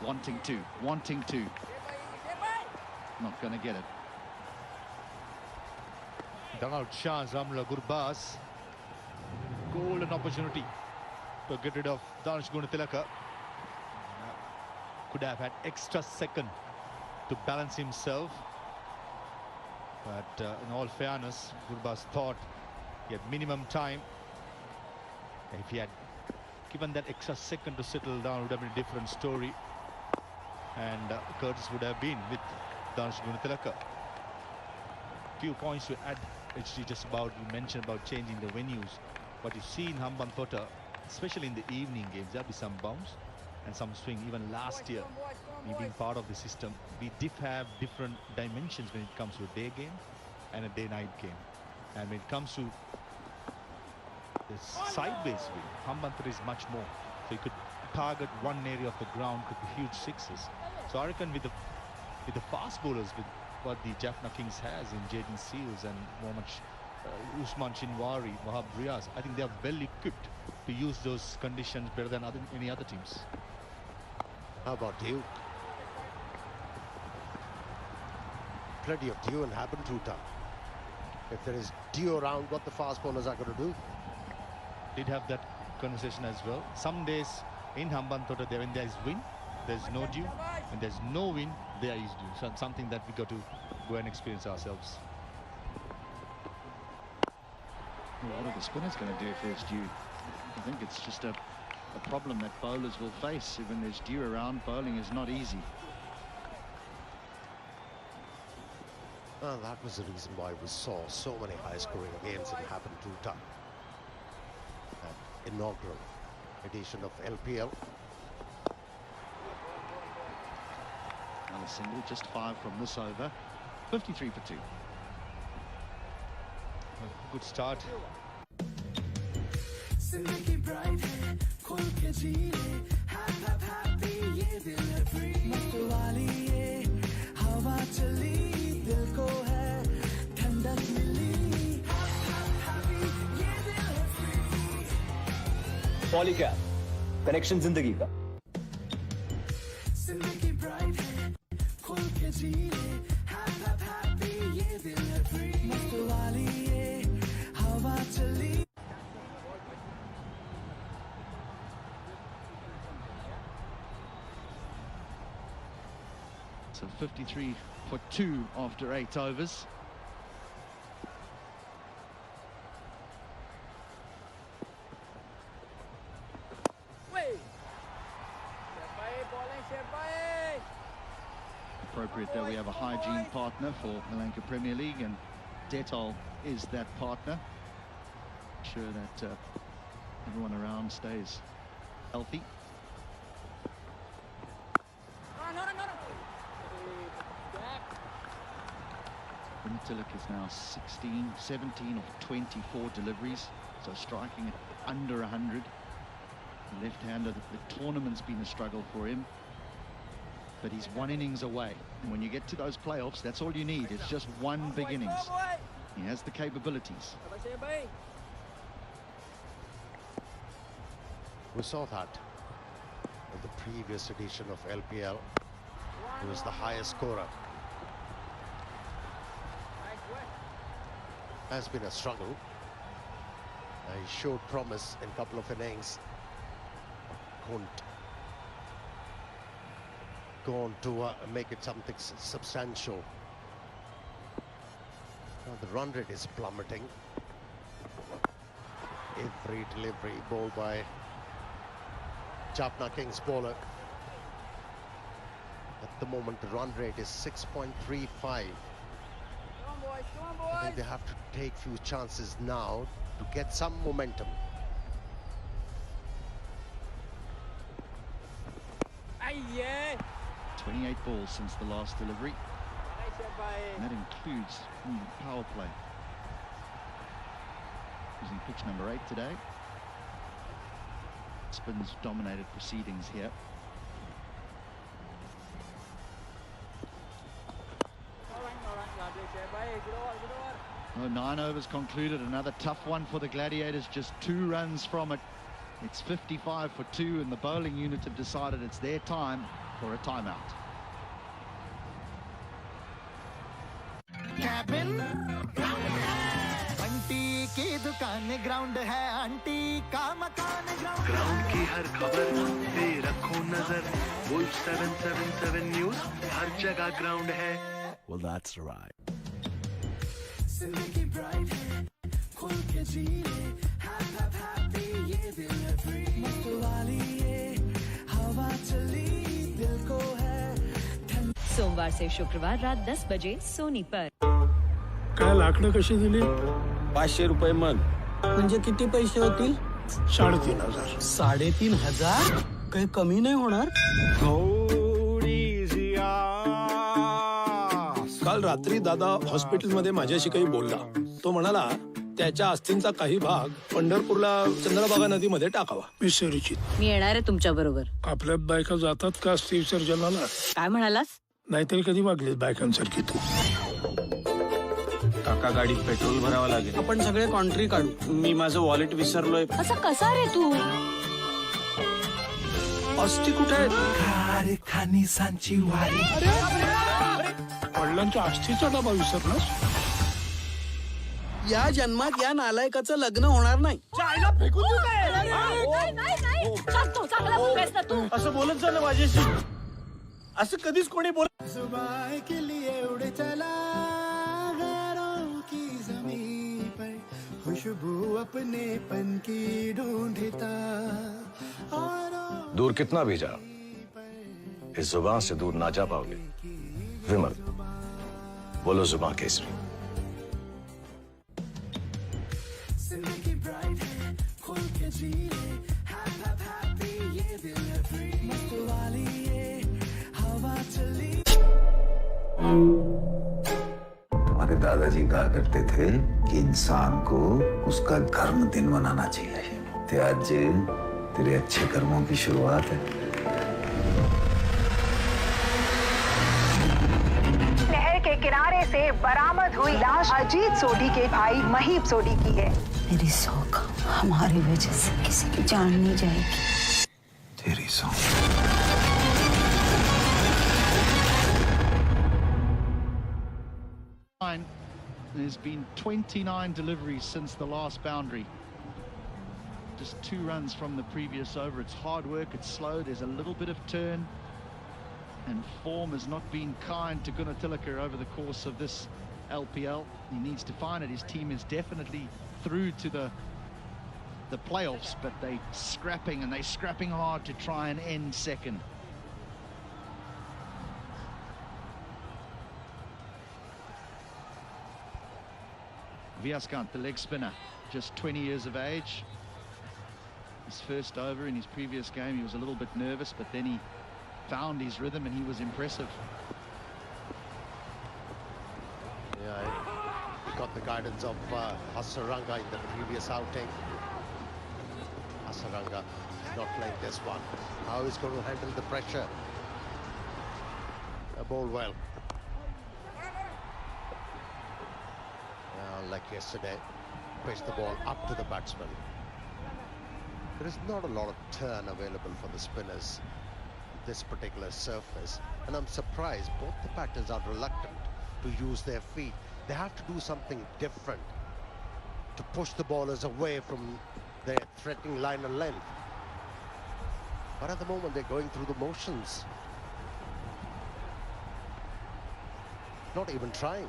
Wanting to. Not going to get it. Donald chance, Ramla Gurbas. Golden opportunity to get rid of Danush Gunatilaka. Could have had extra second to balance himself. But in all fairness, Gurbas thought he had minimum time. If he had given that extra second to settle down, it would have been a different story. And Curtis would have been with Danush Gunatilaka. Few points to add. Actually, just about you mentioned about changing the venues. What you see in Hambantota, especially in the evening games, there'll be some bounce and some swing. Even last year, me being part of the system, we did have different dimensions when it comes to a day game and a day-night game. And when it comes to the sideways wing, Hambantota is much more. So you could target one area of the ground, could be huge sixes. So I reckon with the fast bowlers, with what the Jaffna Kings has in Jaden Seals and Usman Chinwari, Wahab Riaz, I think they are well equipped to use those conditions better than any other teams. How about Dew? Plenty of Dew in Hambantota. If there is Dew around, what the fast bowlers are going to do? Did have that conversation as well. Some days in Hambantota, when there is wind, there's no Dew. When there's no wind, there is Dew. So something that we got to go and experience ourselves. What are the spinners going to do if there's dew? I think it's just a problem that bowlers will face. When there's dew around, bowling is not easy. Well, that was the reason why we saw so many high-scoring games in Hambantota. That inaugural edition of LPL. Another single, just 5 from this over. 53 for 2. Good start. Polycab, connection जिंदगी का. So 53 for 2 after 8 overs. Appropriate that we have a hygiene partner for the Lanka Premier League, and Dettol is that partner. Sure that everyone around stays healthy. Tilak is now 17 of 24 deliveries, so striking it under 100. The left-hander, the tournament's been a struggle for him, but he's 1 innings away. And when you get to those playoffs, that's all you need. It's just 1 big innings. He has the capabilities. We saw that in the previous edition of LPL. He was the highest scorer. Has been a struggle. He showed promise in a couple of innings. Couldn't go on to make it something substantial. Now the run rate is plummeting. Every delivery bowled by Jaffna Kings bowler. At the moment, the run rate is 6.35. I think they have to take few chances now to get some momentum. 28 balls since the last delivery. And that includes power play. Using pitch number 8 today. Spins dominated proceedings here. Oh, 9 overs concluded. Another tough one for the Gladiators. Just 2 runs from it. It's 55 for 2, and the bowling unit have decided it's their time for a timeout. Cabin aunty की दुकान ground है aunty का मकान ground की हर खबर पे रखो नजर वुल्फ 777 न्यूज़ हर जगह ग्राउंड है. Well, that's right. जिंदगी ब्राइट है खुल के जी ले हैप्पी ये दिल है फ्री मस्त वाली ये हवा चली दिल को है सोमवार से शुक्रवार रात 10 बजे सोनी पर. काय लाकडं कशी दिली? 500 रुपये मग. म्हणजे किती पैसे होतील? 3,500. 3,500? काही कमी नाही होणार? काल रात्री दादा हॉस्पिटलमध्ये माझ्याशी काही बोलला. तो म्हणाला त्याच्या अस्थींचा काही भाग पंढरपूरला चंद्रभागा नदीमध्ये टाकावा. विसर्जित. मी येणार आहे तुमच्या बरोबर. आपल्यात बायका जातात का अस्थी विसर्जनाला? काय म्हणालास? नाहीतरी कधी वागलीस बायकांसारखी तू? काका गाडीत पेट्रोल भरावं लागेल. आपण सगळे कॉन्ट्री काढू. मी माझं वॉलेट विसरलोय. असं कसा रे तू? अस्थी कुठे आहेत? खानिसांची वारी वडिलांच्या अस्थीचा डबा विसरलास? या जन्मात या नालायकाचं लग्न होणार नाही. असं बोलत झालं माझ्याशी. असं कधीच कोणी बोल. सुबह के लिए उड़ चला घरों की ज़मीन पर खुशबू अपने पन की ढूंढता और दूर कितना भी जा इस जुबान से दूर ना जा पाओगे. विमल बोलो जुबान केसरी. जिंदगी ब्राइट है खुल के जी ले हैप्पी ये दिल है फ्री मस्त वाली ये हवा चली. हमारे दादाजी कहा करते थे कि इंसान को उसका कर्म दिन मनाना चाहिए. तो आज तेरे अच्छे कर्मों की शुरुआत है. नहर के किनारे से बरामद हुई लाश अजीत सोढी के भाई महीप सोढी की है. मेरी सौख हमारी वजह से किसी की जान नहीं जाएगी. तेरी सौंप. There's been 29 deliveries since the last boundary. Just 2 runs from the previous over. It's hard work, it's slow, there's a little bit of turn, and form has not been kind to Gunatilaka over the course of this LPL. He needs to find it. His team is definitely through to the playoffs, but they're scrapping hard to try and end second. Viaskant, the leg spinner, just 20 years of age. His first over in his previous game, he was a little bit nervous, but then he found his rhythm and he was impressive. Yeah, he got the guidance of Hasaranga in the previous outing. Hasaranga not playing this one. How he's going to handle the pressure? A ball well. Like yesterday, pitched the ball up to the batsman. There is not a lot of turn available for the spinners this particular surface, and I'm surprised both the batters are reluctant to use their feet. They have to do something different to push the bowlers away from their threatening line of length. But at the moment they're going through the motions, not even trying.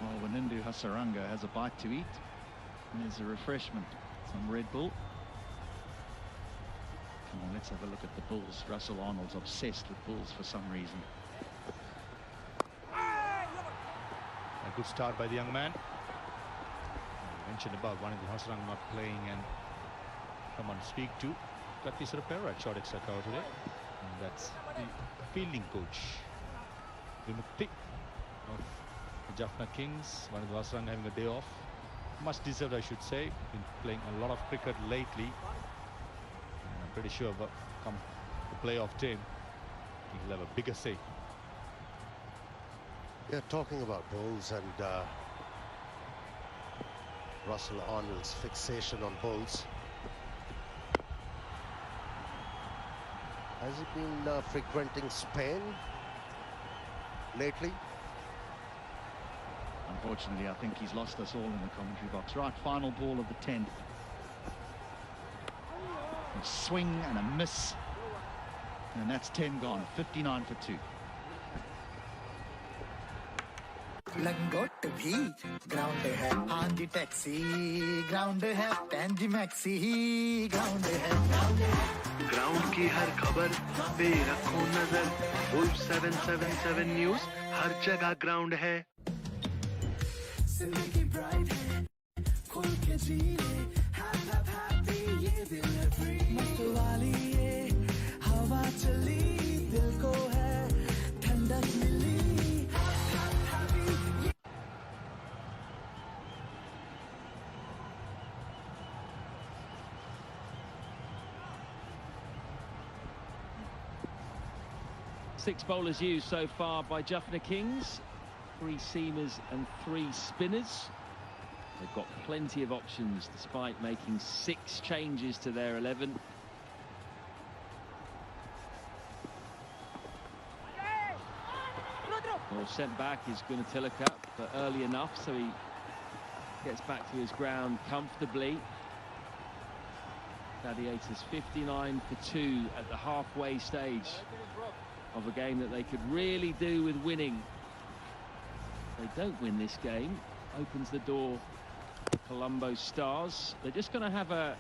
Well, Wanindu Hasaranga has a bite to eat. And there's a refreshment, some Red Bull. Come on, let's have a look at the Bulls. Russell Arnold's obsessed with Bulls for some reason. A good start by the young man. I mentioned about one of the Hasaranga not playing and someone to speak to. Got this repair at short extra cover today. And that's the fielding coach, Vimukti of The Jaffna Kings, one of the Wasrang having a day off. Much deserved, I should say. Been playing a lot of cricket lately. And I'm pretty sure come the playoff team, he'll have a bigger say. Yeah, talking about bowls and Russell Arnold's fixation on bowls. Has he been frequenting Spain lately? Unfortunately, I think he's lost us all in the commentary box. Right, final ball of the 10th. A swing and a miss. And that's 10 gone, 59 for 2. लंगोट भी ground है आंधी taxi ground है पैंजी maxi ground है ground की हर खबर पे रखो नजर वुल्फ 777 न्यूज़ हर जगह ग्राउंड है जिंदगी ब्राइट है खोल के जी ले हैप्पी ये दिल है फ्री मस्त वाली ये हवा चली दिल को है ठंडक मिली Six bowlers used so far by Jaffna Kings, 3 seamers and 3 spinners. They've got plenty of options despite making 6 changes to their 11. Well, sent back is Gunatilaka, but early enough, so he gets back to his ground comfortably. Gladiators 59 for 2 at the halfway stage of a game that they could really do with winning. If they don't win this game, opens the door to Colombo Stars. They're just going to have a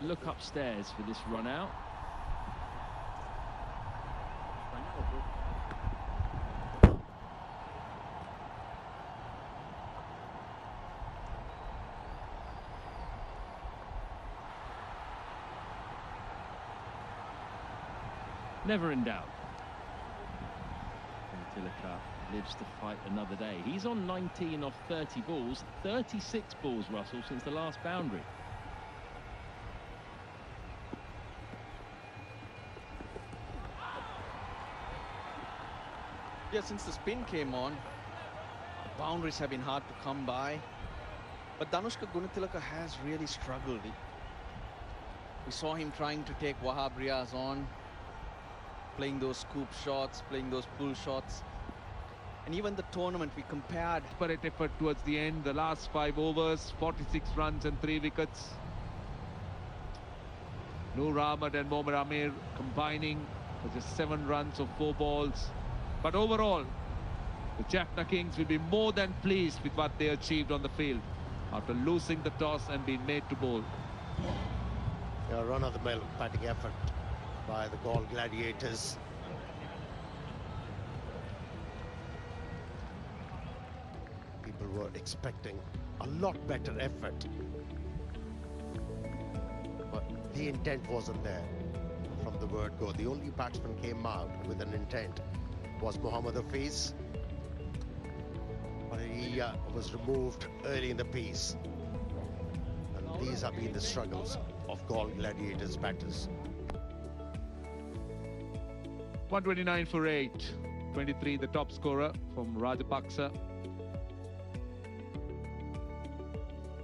look upstairs for this run out. Never in doubt. Tilaka lives to fight another day. He's on 19 off 30 balls, 36 balls, Russell, since the last boundary. Yeah, since the spin came on, boundaries have been hard to come by. But Danushka Gunatilaka has really struggled. We saw him trying to take Wahab Riaz on, playing those scoop shots, playing those pull shots. And even the tournament, we compared. Desperate effort towards the end, the last 5 overs, 46 runs and 3 wickets. Noor Ahmed and Mohammad Amir combining for just 7 runs of 4 balls. But overall, the Jaffna Kings will be more than pleased with what they achieved on the field after losing the toss and being made to bowl. A run-of-the-mill batting effort by the Galle Gladiators. People were expecting a lot better effort, but the intent wasn't there from the word go. The only batsman came out with an intent was Mohammad Hafiz, but he was removed early in the piece. And these have been the struggles of Galle Gladiators batters. 129 for 8, 23 the top scorer from Rajapaksa.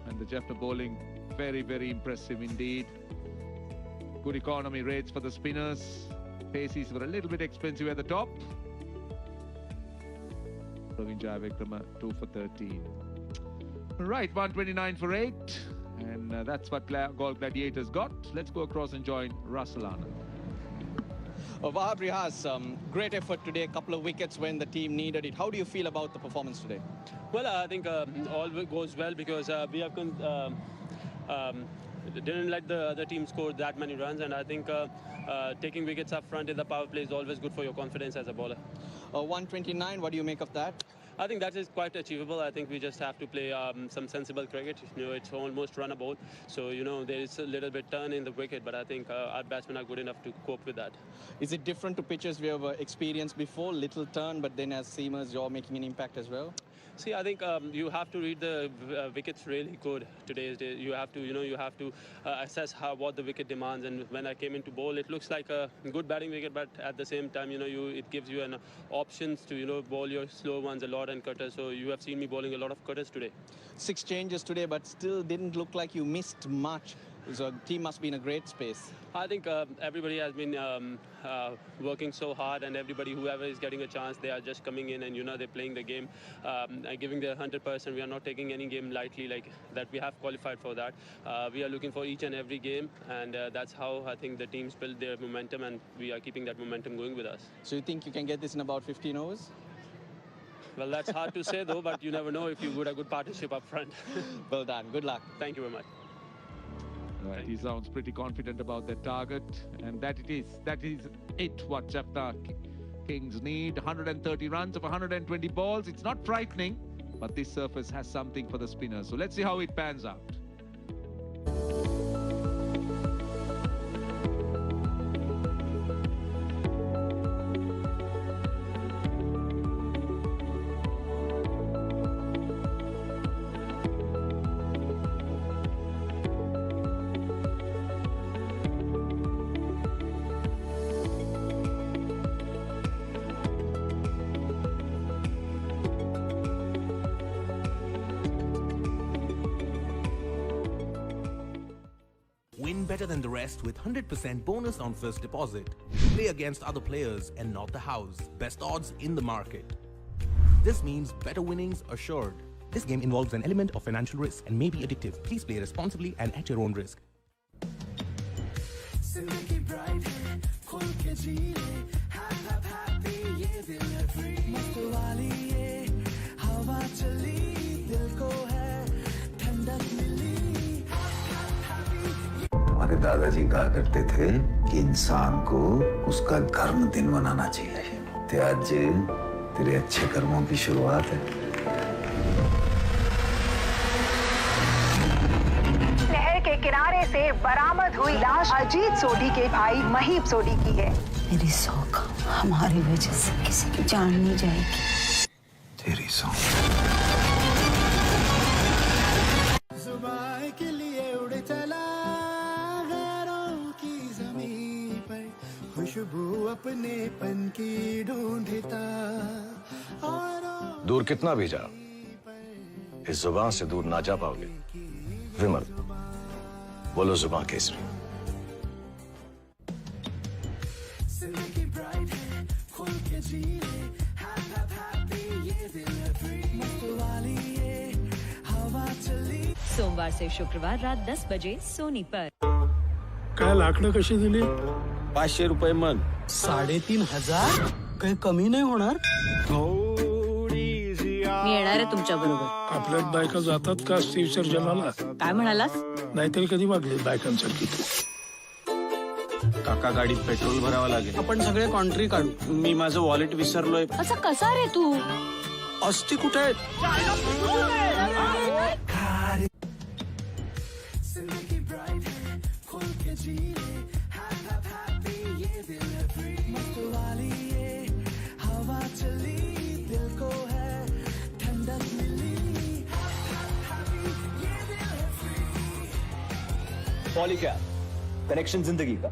And the Jaffna bowling very, very impressive indeed. Good economy rates for the spinners. Paces were a little bit expensive at the top. Praveen Jayavikrama 2 for 13. Right, 129 for 8. And that's what Galle Gladiators got. Let's go across and join Russell Arnold. Wahab Riaz, great effort today, a couple of wickets when the team needed it. How do you feel about the performance today? Well, I think all goes well because we have didn't let the other team score that many runs, and I think taking wickets up front in the power play is always good for your confidence as a bowler. 129, what do you make of that? I think that is quite achievable. I think we just have to play some sensible cricket. You know, it's almost runnable, so you know there is a little bit turn in the wicket, but I think our batsmen are good enough to cope with that. Is it different to pitches we have experienced before? Little turn, but then as seamers, you're making an impact as well? See, I think you have to read the wickets really good today's day. You have to, assess what the wicket demands. And when I came into bowl, it looks like a good batting wicket, but at the same time, it gives you an options to, bowl your slow ones a lot and cutters. So you have seen me bowling a lot of cutters today. 6 changes today, but still didn't look like you missed much. So the team must be in a great space. I think everybody has been working so hard, and whoever is getting a chance, they are just coming in and they're playing the game, giving their 100%. We are not taking any game lightly like that. We have qualified for that. We are looking for each and every game, and that's how I think the teams build their momentum, and we are keeping that momentum going with us. So you think you can get this in about 15 overs? Well, that's hard to say though, but you never know if you got a good partnership up front. Well done. Good luck. Thank you very much. Right, he sounds pretty confident about their target, and that is it what Jaffna Kings need. 130 runs of 120 balls. It's not frightening, but this surface has something for the spinners. So let's see how it pans out. Win better than the rest with 100% bonus on first deposit. Play against other players and not the house. Best odds in the market. This means better winnings assured. This game involves an element of financial risk and may be addictive. Please play responsibly and at your own risk. हमारे दादाजी कहा करते थे कि इंसान को उसका कर्म दिन बनाना चाहिए। ते आज तेरे अच्छे कर्मों की शुरुआत है। नहर के किनारे से बरामद हुई लाश अजीत सोढी के भाई महीप सोढी की है। मेरी सौख हमारी वजह से किसी की जान नहीं जाएगी। तेरी सौख जुबान के लिए उड़ चला गैरों की ज़मीं पर, खुशबू अपने पन की ढूंढता। दूर कितना भी जा, इस जुबान से दूर ना जा पाओगे। विमल, बोलो जुबान केसरी। सोमवार से शुक्रवार रात 10 बजे सोनी पर। काय लाकडं कशी दिली? 500 रुपये मन। 3500? काही कमी नाही होणार? मी येणार आहे तुमच्या बरोबर। आपल्यात बायका जातात का स्त्री विसर्जनाला? काय म्हणालास? नाहीतरी कधी वागली बायकांसारखी तू? काका गाडीत पेट्रोल भरावं लागेल। आपण सगळे कॉन्ट्री काढू। मी माझं वॉलेट विसरलोय। असा कसा रे तू? अस्ती कुठे आहे? पॉलीकैब, कनेक्शन जिंदगी का।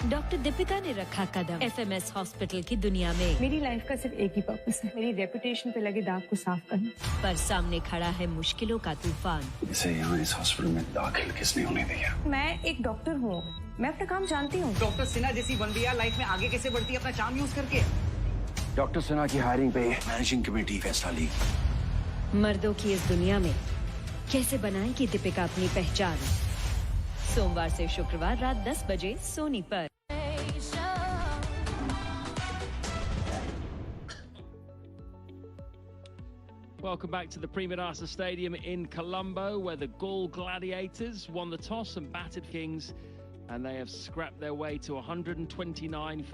डॉक्टर दीपिका ने रखा कदम FMS हॉस्पिटल की दुनिया में। मेरी लाइफ का सिर्फ एक ही पर्पस है, मेरी रेपुटेशन पे लगे दाग को साफ करना। पर सामने खड़ा है मुश्किलों का तूफान। इसे यहाँ इस हॉस्पिटल में दाखिल किसने होने दिया? मैं एक डॉक्टर हूँ, मैं अपना काम जानती हूँ। डॉक्टर सिन्हा जैसी बंदिया लाइफ में आगे कैसे बढ़ती है अपना चार्म यूज करके। डॉक्टर सिन्हा की हायरिंग पे मैनेजिंग कमेटी फैसला ली। मर्दों की इस दुनिया में कैसे बनाएगी दीपिका अपनी पहचान? सोमवार से शुक्रवार रात 10 बजे सोनी पर। Welcome back to the Primadasa Stadium in Colombo, where the Gladiators won the toss and battered Kings, and they have scrapped their way to 129.